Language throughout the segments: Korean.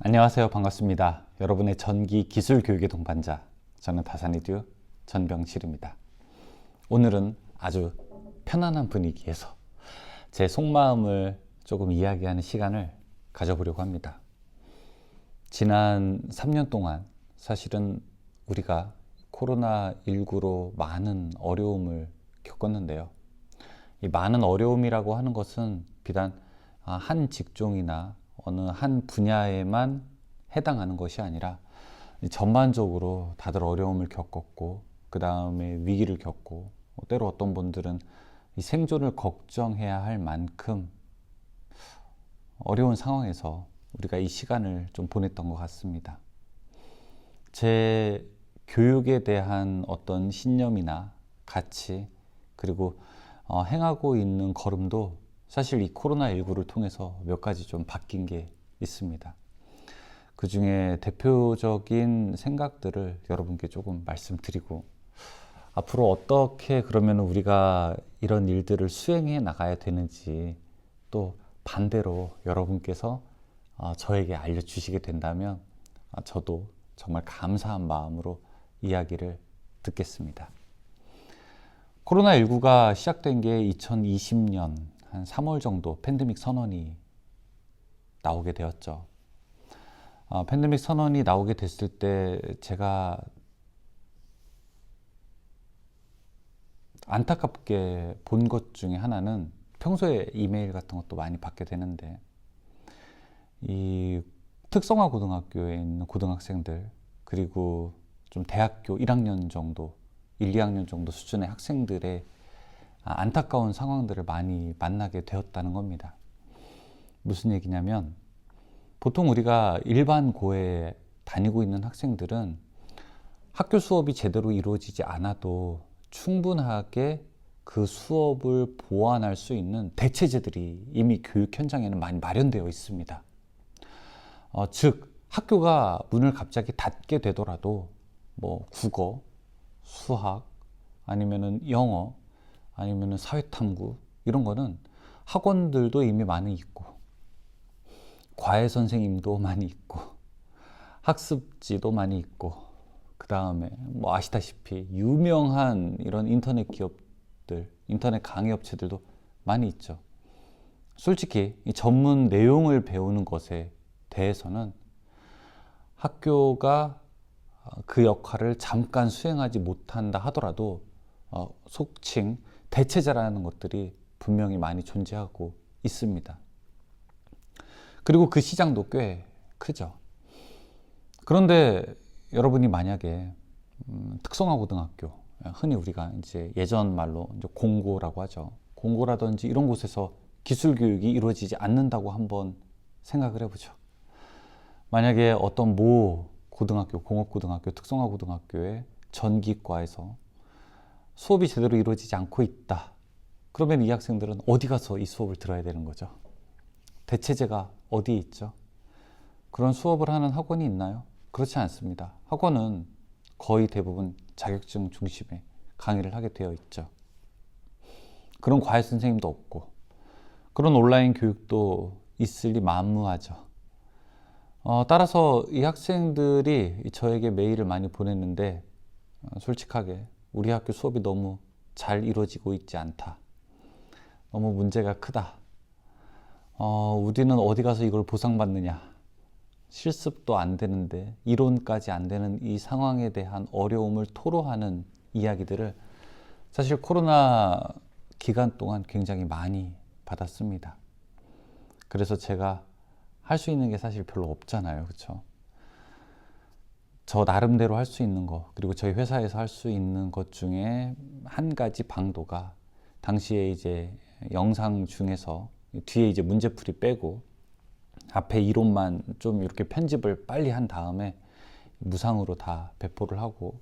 안녕하세요. 반갑습니다. 여러분의 전기 기술 교육의 동반자, 저는 다산이듀 전병실입니다. 오늘은 아주 편안한 분위기에서 제 속마음을 조금 이야기하는 시간을 가져보려고 합니다. 지난 3년 동안 사실은 우리가 코로나19로 많은 어려움을 겪었는데요. 이 많은 어려움이라고 하는 것은 비단 한 직종이나 어느 한 분야에만 해당하는 것이 아니라 전반적으로 다들 어려움을 겪었고, 그 다음에 위기를 겪고, 때로 어떤 분들은 이 생존을 걱정해야 할 만큼 어려운 상황에서 우리가 이 시간을 좀 보냈던 것 같습니다. 제 교육에 대한 어떤 신념이나 가치, 그리고 행하고 있는 걸음도 사실 이 코로나19를 통해서 몇 가지 좀 바뀐 게 있습니다. 그 중에 대표적인 생각들을 여러분께 조금 말씀드리고, 앞으로 어떻게 그러면 우리가 이런 일들을 수행해 나가야 되는지, 또 반대로 여러분께서 저에게 알려주시게 된다면 저도 정말 감사한 마음으로 이야기를 듣겠습니다. 코로나19가 시작된 게 2020년 한 3월 정도 팬데믹 선언이 나오게 되었죠. 팬데믹 선언이 나오게 됐을 때 제가 안타깝게 본 것 중에 하나는, 평소에 이메일 같은 것도 많이 받게 되는데, 이 특성화 고등학교에 있는 고등학생들, 그리고 좀 대학교 1학년 정도, 1, 2학년 정도 수준의 학생들의 안타까운 상황들을 많이 만나게 되었다는 겁니다. 무슨 얘기냐면, 보통 우리가 일반 고에 다니고 있는 학생들은 학교 수업이 제대로 이루어지지 않아도 충분하게 그 수업을 보완할 수 있는 대체제들이 이미 교육 현장에는 많이 마련되어 있습니다. 즉 학교가 문을 갑자기 닫게 되더라도 뭐 국어, 수학, 아니면은 영어, 아니면은 사회탐구, 이런 거는 학원들도 이미 많이 있고, 과외 선생님도 많이 있고, 학습지도 많이 있고, 그 다음에 뭐 아시다시피 유명한 이런 인터넷 기업들, 인터넷 강의 업체들도 많이 있죠. 솔직히 이 전문 내용을 배우는 것에 대해서는 학교가 그 역할을 잠깐 수행하지 못한다 하더라도 속칭 대체제라는 것들이 분명히 많이 존재하고 있습니다. 그리고 그 시장도 꽤 크죠. 그런데 여러분이 만약에 특성화 고등학교, 흔히 우리가 이제 예전 말로 이제 공고라고 하죠. 공고라든지 이런 곳에서 기술 교육이 이루어지지 않는다고 한번 생각을 해보죠. 만약에 어떤 모 고등학교, 공업고등학교, 특성화 고등학교의 전기과에서 수업이 제대로 이루어지지 않고 있다. 그러면 이 학생들은 어디 가서 이 수업을 들어야 되는 거죠? 대체제가 어디에 있죠? 그런 수업을 하는 학원이 있나요? 그렇지 않습니다. 학원은 거의 대부분 자격증 중심의 강의를 하게 되어 있죠. 그런 과외 선생님도 없고, 그런 온라인 교육도 있을 리 만무하죠. 따라서 이 학생들이 저에게 메일을 많이 보냈는데, 솔직하게 우리 학교 수업이 너무 잘 이루어지고 있지 않다. 너무 문제가 크다. 우리는 어디 가서 이걸 보상받느냐. 실습도 안 되는데 이론까지 안 되는 이 상황에 대한 어려움을 토로하는 이야기들을 사실 코로나 기간 동안 굉장히 많이 받았습니다. 그래서 제가 할 수 있는 게 사실 별로 없잖아요. 그렇죠? 저 나름대로 할 수 있는 거, 그리고 저희 회사에서 할 수 있는 것 중에 한 가지 방도가, 당시에 이제 영상 중에서 뒤에 이제 문제풀이 빼고 앞에 이론만 좀 이렇게 편집을 빨리 한 다음에 무상으로 다 배포를 하고,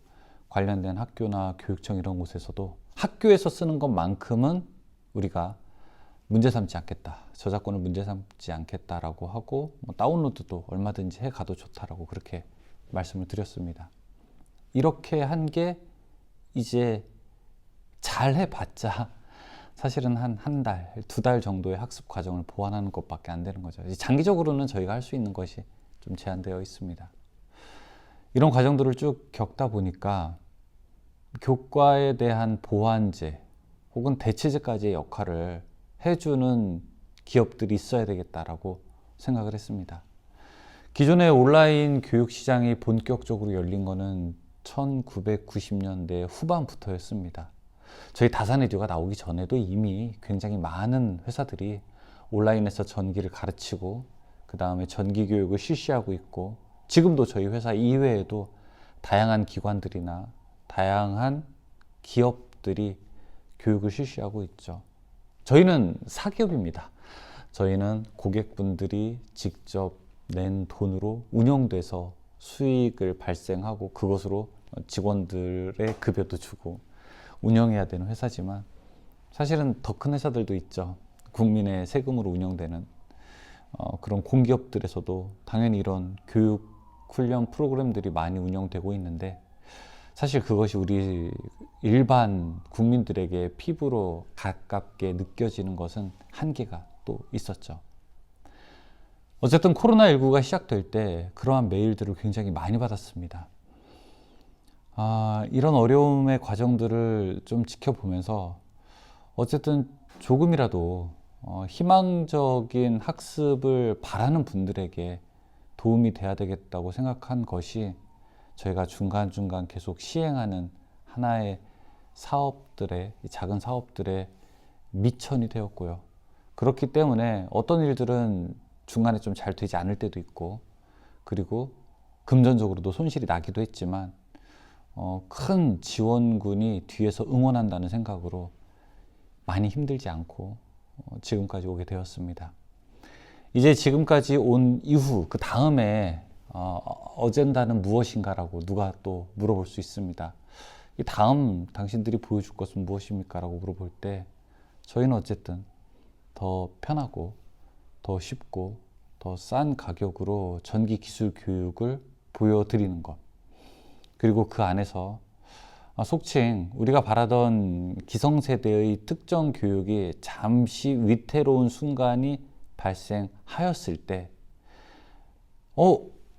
관련된 학교나 교육청 이런 곳에서도 학교에서 쓰는 것만큼은 우리가 문제 삼지 않겠다, 저작권을 문제 삼지 않겠다라고 하고, 뭐 다운로드도 얼마든지 해 가도 좋다라고 그렇게 말씀을 드렸습니다. 이렇게 한 게 이제 잘 해봤자 사실은 한 달, 두 달 정도의 학습 과정을 보완하는 것밖에 안 되는 거죠. 장기적으로는 저희가 할 수 있는 것이 좀 제한되어 있습니다. 이런 과정들을 쭉 겪다 보니까 교과에 대한 보완제 혹은 대체제까지의 역할을 해주는 기업들이 있어야 되겠다라고 생각을 했습니다. 기존의 온라인 교육 시장이 본격적으로 열린 것은 1990년대 후반부터였습니다. 저희 다산에듀가 나오기 전에도 이미 굉장히 많은 회사들이 온라인에서 전기를 가르치고 그 다음에 전기 교육을 실시하고 있고, 지금도 저희 회사 이외에도 다양한 기관들이나 다양한 기업들이 교육을 실시하고 있죠. 저희는 사기업입니다. 저희는 고객분들이 직접 낸 돈으로 운영돼서 수익을 발생하고 그것으로 직원들의 급여도 주고 운영해야 되는 회사지만, 사실은 더 큰 회사들도 있죠. 국민의 세금으로 운영되는 그런 공기업들에서도 당연히 이런 교육 훈련 프로그램들이 많이 운영되고 있는데, 사실 그것이 우리 일반 국민들에게 피부로 가깝게 느껴지는 것은 한계가 또 있었죠. 어쨌든 코로나19가 시작될 때 그러한 메일들을 굉장히 많이 받았습니다. 이런 어려움의 과정들을 좀 지켜보면서 어쨌든 조금이라도 희망적인 학습을 바라는 분들에게 도움이 돼야 되겠다고 생각한 것이 저희가 중간중간 계속 시행하는 하나의 사업들의, 작은 사업들의 미천이 되었고요. 그렇기 때문에 어떤 일들은 중간에 좀 잘 되지 않을 때도 있고, 그리고 금전적으로도 손실이 나기도 했지만 큰 지원군이 뒤에서 응원한다는 생각으로 많이 힘들지 않고 지금까지 오게 되었습니다. 이제 지금까지 온 이후 그 다음에 어젠다는 무엇인가라고 누가 또 물어볼 수 있습니다. 이 다음 당신들이 보여줄 것은 무엇입니까? 라고 물어볼 때 저희는 어쨌든 더 편하고 더 쉽고 더 싼 가격으로 전기 기술 교육을 보여드리는 것, 그리고 그 안에서 속칭 우리가 바라던 기성세대의 특정 교육이 잠시 위태로운 순간이 발생하였을 때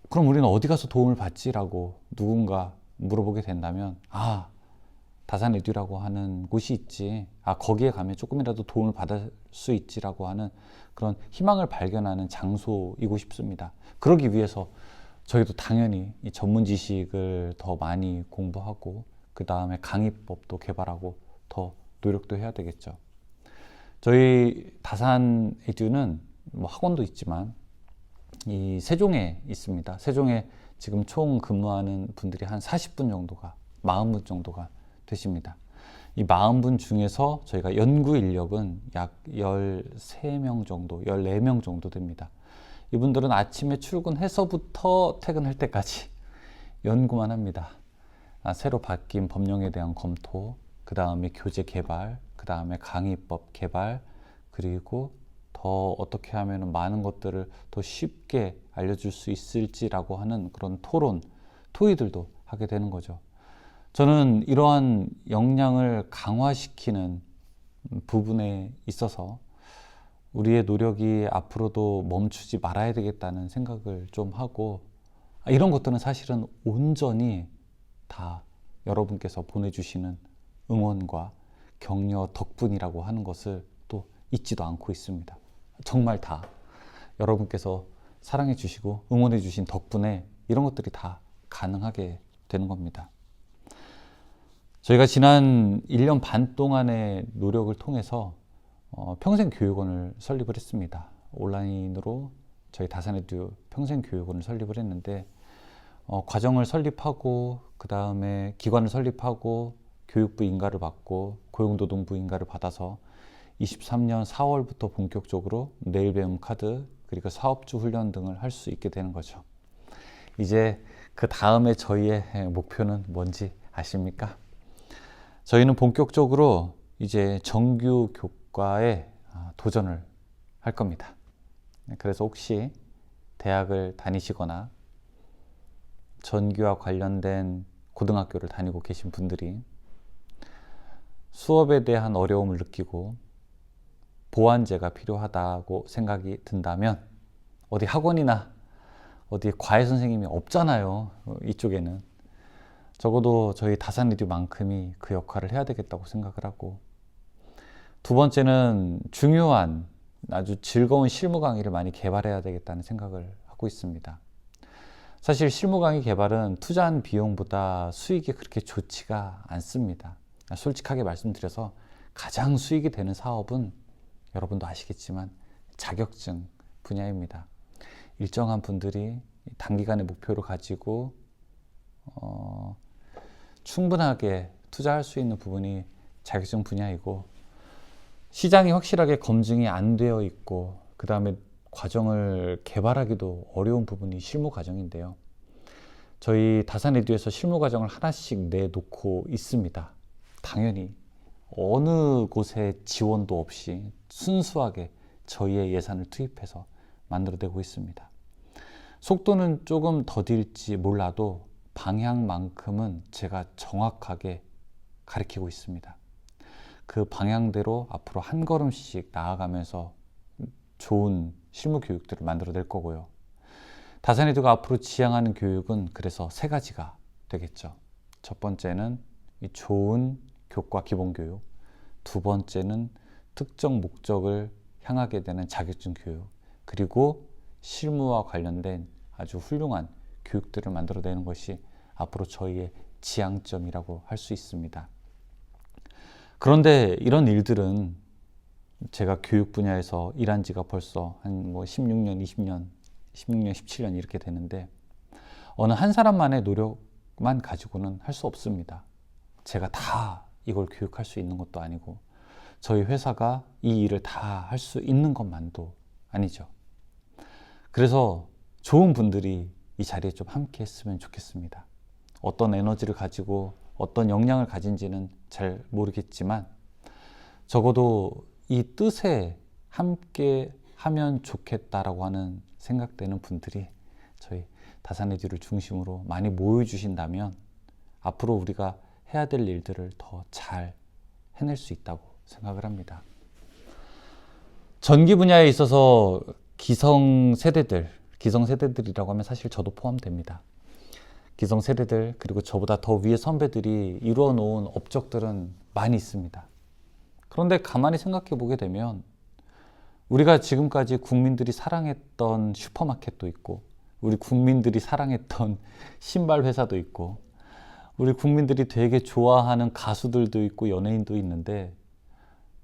그럼 우리는 어디 가서 도움을 받지? 라고 누군가 물어보게 된다면, 다산에듀라고 하는 곳이 있지, 거기에 가면 조금이라도 도움을 받을 수 있지 라고 하는 그런 희망을 발견하는 장소이고 싶습니다. 그러기 위해서 저희도 당연히 이 전문 지식을 더 많이 공부하고 그 다음에 강의법도 개발하고 더 노력도 해야 되겠죠. 저희 다산에듀는 학원도 있지만 이 세종에 있습니다. 세종에 지금 총 근무하는 분들이 한 40분 정도가, 40분 정도가 되십니다. 이 40분 중에서 저희가 연구 인력은 약 13명 정도, 14명 정도 됩니다. 이분들은 아침에 출근해서부터 퇴근할 때까지 연구만 합니다. 새로 바뀐 법령에 대한 검토, 그 다음에 교재 개발, 그 다음에 강의법 개발, 그리고 더 어떻게 하면 많은 것들을 더 쉽게 알려줄 수 있을지라고 하는 그런 토론, 토의들도 하게 되는 거죠. 저는 이러한 역량을 강화시키는 부분에 있어서 우리의 노력이 앞으로도 멈추지 말아야 되겠다는 생각을 좀 하고, 이런 것들은 사실은 온전히 다 여러분께서 보내주시는 응원과 격려 덕분이라고 하는 것을 또 잊지도 않고 있습니다. 정말 다 여러분께서 사랑해 주시고 응원해 주신 덕분에 이런 것들이 다 가능하게 되는 겁니다. 저희가 지난 1년 반 동안의 노력을 통해서 평생교육원을 설립을 했습니다. 온라인으로 저희 다산에듀 평생교육원을 설립을 했는데, 과정을 설립하고 그 다음에 기관을 설립하고 교육부 인가를 받고 고용노동부 인가를 받아서 23년 4월부터 본격적으로 내일 배움 카드, 그리고 사업주 훈련 등을 할 수 있게 되는 거죠. 이제 그 다음에 저희의 목표는 뭔지 아십니까? 저희는 본격적으로 이제 정규 교과에 도전을 할 겁니다. 그래서 혹시 대학을 다니시거나 전기와 관련된 고등학교를 다니고 계신 분들이 수업에 대한 어려움을 느끼고 보완제가 필요하다고 생각이 든다면 어디 학원이나 어디에 과외 선생님이 없잖아요. 이쪽에는. 적어도 저희 다산리뷰만큼이 그 역할을 해야 되겠다고 생각을 하고, 두 번째는 중요한 아주 즐거운 실무 강의를 많이 개발해야 되겠다는 생각을 하고 있습니다. 사실 실무 강의 개발은 투자한 비용보다 수익이 그렇게 좋지가 않습니다. 솔직하게 말씀드려서 가장 수익이 되는 사업은 여러분도 아시겠지만 자격증 분야입니다. 일정한 분들이 단기간의 목표를 가지고 충분하게 투자할 수 있는 부분이 자격증 분야이고, 시장이 확실하게 검증이 안 되어 있고 그 다음에 과정을 개발하기도 어려운 부분이 실무 과정인데요. 저희 다산에듀에서 실무 과정을 하나씩 내놓고 있습니다. 당연히 어느 곳에 지원도 없이 순수하게 저희의 예산을 투입해서 만들어내고 있습니다. 속도는 조금 더딜지 몰라도 방향만큼은 제가 정확하게 가리키고 있습니다. 그 방향대로 앞으로 한 걸음씩 나아가면서 좋은 실무 교육들을 만들어낼 거고요. 다산에듀가 앞으로 지향하는 교육은 그래서 세 가지가 되겠죠. 첫 번째는 이 좋은 교과 기본교육, 두 번째는 특정 목적을 향하게 되는 자격증 교육, 그리고 실무와 관련된 아주 훌륭한 교육들을 만들어내는 것이 앞으로 저희의 지향점이라고 할 수 있습니다. 그런데 이런 일들은 제가 교육 분야에서 일한 지가 벌써 한 16년, 20년, 16년, 17년 이렇게 되는데, 어느 한 사람만의 노력만 가지고는 할 수 없습니다. 제가 다 이걸 교육할 수 있는 것도 아니고, 저희 회사가 이 일을 다 할 수 있는 것만도 아니죠. 그래서 좋은 분들이 이 자리에 좀 함께 했으면 좋겠습니다. 어떤 에너지를 가지고 어떤 역량을 가진지는 잘 모르겠지만, 적어도 이 뜻에 함께 하면 좋겠다라고 하는 생각되는 분들이 저희 다산에듀를 중심으로 많이 모여주신다면 앞으로 우리가 해야 될 일들을 더 잘 해낼 수 있다고 생각을 합니다. 전기 분야에 있어서 기성세대들이라고 하면 사실 저도 포함됩니다. 기성세대들, 그리고 저보다 더 위의 선배들이 이루어 놓은 업적들은 많이 있습니다. 그런데 가만히 생각해 보게 되면 우리가 지금까지 국민들이 사랑했던 슈퍼마켓도 있고, 우리 국민들이 사랑했던 신발 회사도 있고, 우리 국민들이 되게 좋아하는 가수들도 있고 연예인도 있는데,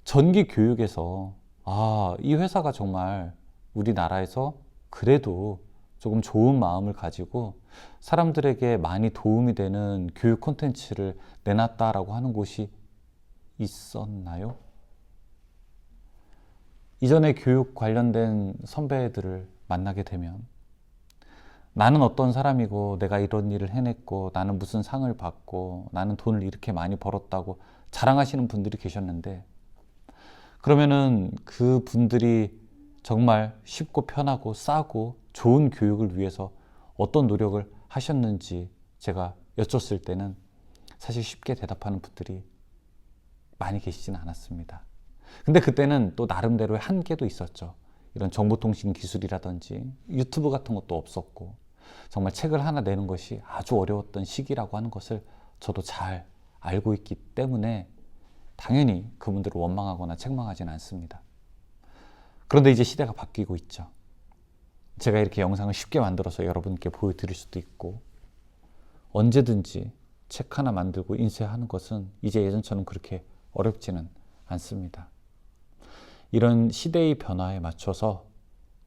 전기 교육에서 이 회사가 정말 우리나라에서 그래도 조금 좋은 마음을 가지고 사람들에게 많이 도움이 되는 교육 콘텐츠를 내놨다라고 하는 곳이 있었나요? 이전에 교육 관련된 선배들을 만나게 되면 나는 어떤 사람이고 내가 이런 일을 해냈고 나는 무슨 상을 받고 나는 돈을 이렇게 많이 벌었다고 자랑하시는 분들이 계셨는데, 그러면은 그 분들이 정말 쉽고 편하고 싸고 좋은 교육을 위해서 어떤 노력을 하셨는지 제가 여쭸을 때는 사실 쉽게 대답하는 분들이 많이 계시지는 않았습니다. 근데 그때는 또 나름대로의 한계도 있었죠. 이런 정보통신 기술이라든지 유튜브 같은 것도 없었고, 정말 책을 하나 내는 것이 아주 어려웠던 시기라고 하는 것을 저도 잘 알고 있기 때문에 당연히 그분들을 원망하거나 책망하지는 않습니다. 그런데 이제 시대가 바뀌고 있죠. 제가 이렇게 영상을 쉽게 만들어서 여러분께 보여드릴 수도 있고, 언제든지 책 하나 만들고 인쇄하는 것은 이제 예전처럼 그렇게 어렵지는 않습니다. 이런 시대의 변화에 맞춰서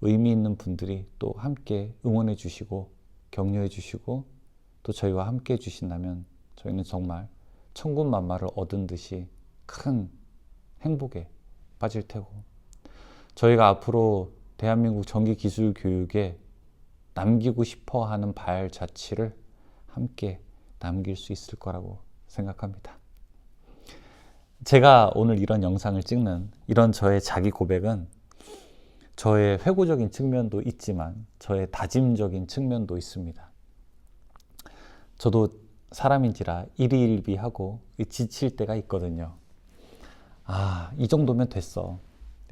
의미 있는 분들이 또 함께 응원해 주시고 격려해 주시고 또 저희와 함께 해 주신다면 저희는 정말 천군만마를 얻은 듯이 큰 행복에 빠질 테고, 저희가 앞으로 대한민국 전기기술 교육에 남기고 싶어 하는 발자취를 함께 남길 수 있을 거라고 생각합니다. 제가 오늘 이런 영상을 찍는 이런 저의 자기 고백은 저의 회고적인 측면도 있지만 저의 다짐적인 측면도 있습니다. 저도 사람인지라 일희일비하고 지칠 때가 있거든요. 이 정도면 됐어.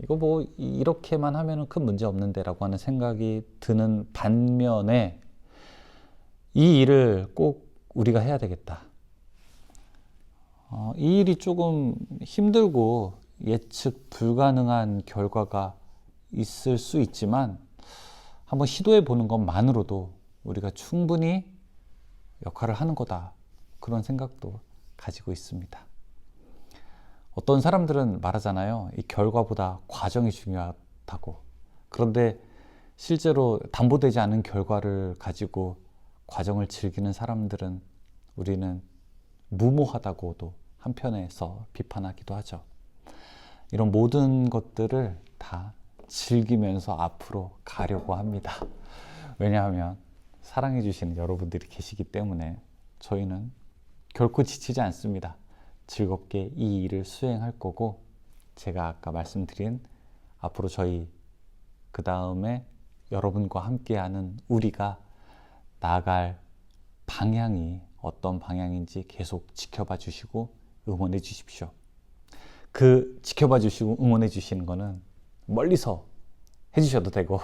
이거 뭐 이렇게만 하면은 큰 문제 없는데라고 하는 생각이 드는 반면에 이 일을 꼭 우리가 해야 되겠다. 이 일이 조금 힘들고 예측 불가능한 결과가 있을 수 있지만 한번 시도해 보는 것만으로도 우리가 충분히 역할을 하는 거다. 그런 생각도 가지고 있습니다. 어떤 사람들은 말하잖아요. 이 결과보다 과정이 중요하다고. 그런데 실제로 담보되지 않은 결과를 가지고 과정을 즐기는 사람들은 우리는 무모하다고도 한편에서 비판하기도 하죠. 이런 모든 것들을 다 즐기면서 앞으로 가려고 합니다. 왜냐하면 사랑해 주시는 여러분들이 계시기 때문에 저희는 결코 지치지 않습니다. 즐겁게 이 일을 수행할 거고, 제가 아까 말씀드린 앞으로 저희 그 다음에 여러분과 함께하는 우리가 나아갈 방향이 어떤 방향인지 계속 지켜봐 주시고 응원해 주십시오. 그 지켜봐 주시고 응원해 주시는 거는 멀리서 해주셔도 되고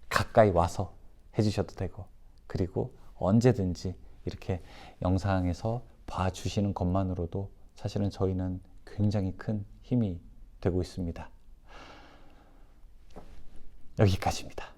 가까이 와서 해주셔도 되고, 그리고 언제든지 이렇게 영상에서 봐주시는 것만으로도 사실은 저희는 굉장히 큰 힘이 되고 있습니다. 여기까지입니다.